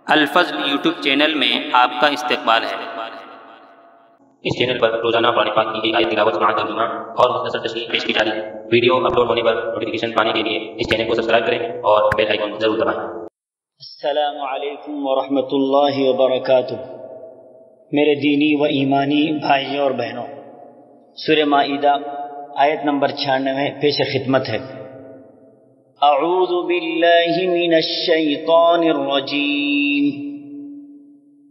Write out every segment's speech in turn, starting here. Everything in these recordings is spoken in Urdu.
الفضل یوٹیوب چینل میں آپ کا استقبال ہے۔ اس چینل پر روزانہ قرآن پاک کی ایک آیت تلاوت سماعت ترجمہ اور مختصر تشریح پیش کی جا رہی ہے۔ ویڈیو اپلوڈ ہونے پر نوٹیفیکیشن پانے کے لیے اس چینل کو سبسکرائب کریں اور بیل آئیکن ضرور دبائیں۔ السلام علیکم ورحمۃ اللہ وبرکاتہ۔ میرے دینی و ایمانی بھائیوں اور بہنوں، سورہ مائدہ آیت نمبر 96 پیش خدمت ہے۔ اعوذ باللہ من الشیطان الرجیم۔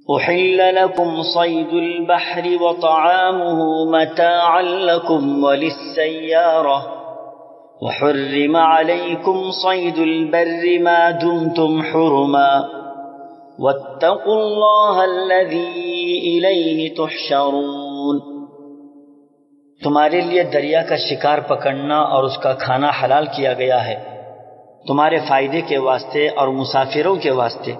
احل لکم صید البحر وطعامہ متاعا لکم وللسیارہ وحرم علیکم صید البر ما دمتم حرما واتقوا اللہ الذی الیہ تحشرون۔ تمہارے لیے دریا کا شکار پکڑنا اور اس کا کھانا حلال کیا گیا ہے، تمہارے فائدے کے واسطے اور مسافروں کے واسطے،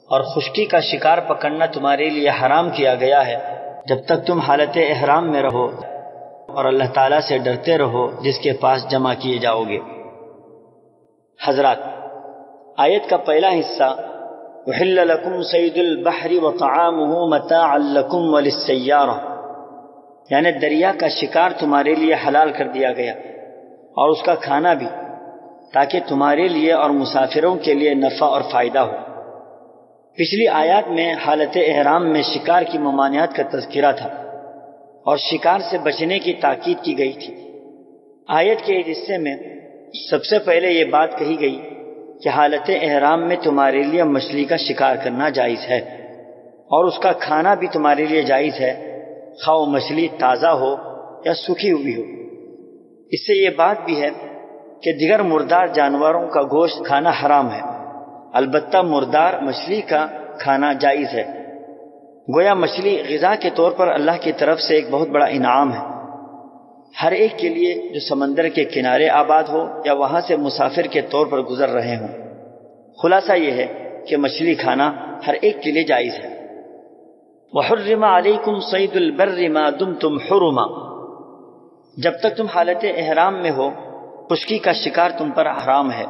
اور خشکی کا شکار پکڑنا تمہارے لیے حرام کیا گیا ہے جب تک تم حالت احرام میں رہو اور اللہ تعالیٰ سے ڈرتے رہو جس کے پاس جمع کیے جاؤ گے۔ حضرات، آیت کا پہلا حصہ احل لکم صید البحر وطعامہ متاعا لکم وللسیارہ، یعنی دریا کا شکار تمہارے لیے حلال کر دیا گیا اور اس کا کھانا بھی، تاکہ تمہارے لیے اور مسافروں کے لیے نفع اور فائدہ ہو۔ پچھلی آیات میں حالت احرام میں شکار کی ممانعت کا تذکرہ تھا اور شکار سے بچنے کی تاکید کی گئی تھی۔ آیت کے اس حصے میں سب سے پہلے یہ بات کہی گئی کہ حالت احرام میں تمہارے لیے مچھلی کا شکار کرنا جائز ہے اور اس کا کھانا بھی تمہارے لیے جائز ہے، خواہ مچھلی تازہ ہو یا سوکھی ہوئی ہو۔ اس سے یہ بات بھی ہے کہ دیگر مردار جانوروں کا گوشت کھانا حرام ہے، البتہ مردار مچھلی کا کھانا جائز ہے۔ گویا مچھلی غذا کے طور پر اللہ کی طرف سے ایک بہت بڑا انعام ہے ہر ایک کے لیے جو سمندر کے کنارے آباد ہو یا وہاں سے مسافر کے طور پر گزر رہے ہوں۔ خلاصہ یہ ہے کہ مچھلی کھانا ہر ایک کے لیے جائز ہے۔ وحرم علیکم صید البر ما دمتم حرما، جب تک تم حالت احرام میں ہو خشکی کا شکار تم پر حرام ہے،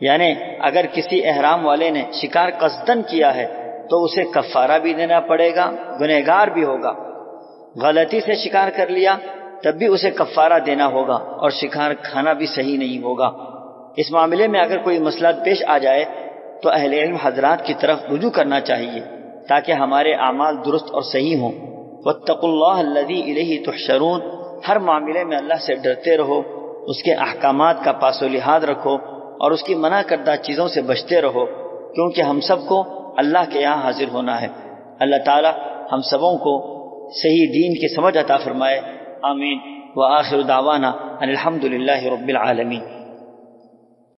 یعنی اگر کسی احرام والے نے شکار قصدن کیا ہے تو اسے کفارہ بھی دینا پڑے گا، گنہگار بھی ہوگا۔ غلطی سے شکار کر لیا تب بھی اسے کفارہ دینا ہوگا اور شکار کھانا بھی صحیح نہیں ہوگا۔ اس معاملے میں اگر کوئی مسئلہ پیش آ جائے تو اہل علم حضرات کی طرف رجوع کرنا چاہیے تاکہ ہمارے اعمال درست اور صحیح ہوں۔ واتقوا اللہ الذی الیہ تحشرون، ہر معاملے میں اللہ سے ڈرتے رہو، اس کے احکامات کا پاس و لحاظ رکھو اور اس کی منع کردہ چیزوں سے بچتے رہو، کیونکہ ہم سب کو اللہ کے یہاں حاضر ہونا ہے۔ اللہ تعالی ہم سبوں کو صحیح دین کی سمجھ عطا فرمائے، آمین۔ وآخر دعوانا ان الحمد للہ رب العالمین۔